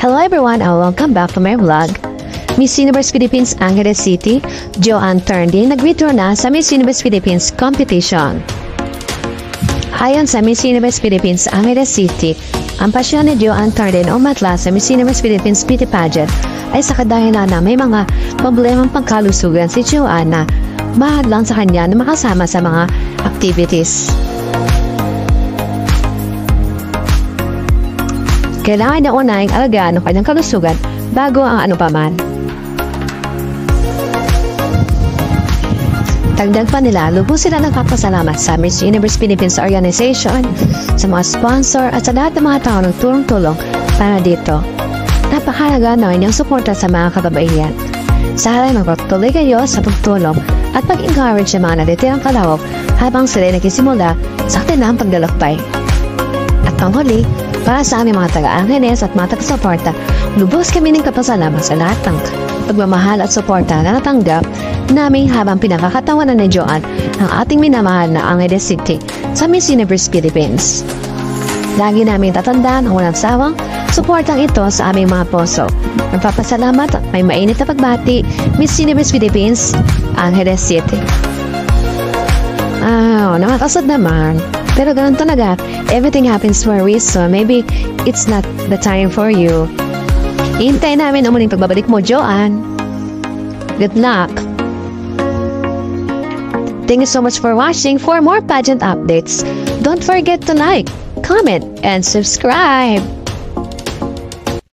Hello everyone and welcome back to my vlog. Miss Universe Philippines Angeles City, Joanne Turnday nag-withdraw na sa Miss Universe Philippines competition. Ayon sa Miss Universe Philippines Angeles City, ang pasyon ni Joanne Turnday na umatla sa Miss Universe Philippines Beauty Pageant ay sa kadahilan na may mga problemang pangkalusugan si Joanne na mahadlang sa kanya na makasama sa mga activities. Kailangan na unahing alagaan ang kanyang kalusugan bago ang ano paman. Dagdag pa nila, lubos sila nagpapasalamat sa Miss Universe Philippines Organization, sa mga sponsor at sa lahat ng mga tao ng tulong-tulong para dito. Napakahalaga na inyong suporta sa mga kababaihan. Sana magpatuloy kayo sa pagtulong at pag-encourage sa mga natitirang kalawag habang sila nagsisimula sa kanilang paglalakbay. At panghuli, para sa aming mga taga-Angeles at mga taga-suporta, lubos kami ng kapasalamat sa lahat ng pagmamahal at suporta na natanggap namin habang pinakakatawanan ni Joanne ang ating minamahal na Angeles City sa Miss Universe Philippines. Lagi namin tatandaan ang walang sawang suportang ito sa aming mga puso. Magpapasalamat at may mainit na pagbati, Miss Universe Philippines, Angeles City. Nakakasad naman. Pero ganun talaga, everything happens for a reason. Maybe it's not the time for you. Hintayin namin ang muling pagbabalik mo, Joanne. Good luck! Thank you so much for watching. For more pageant updates, don't forget to like, comment, and subscribe!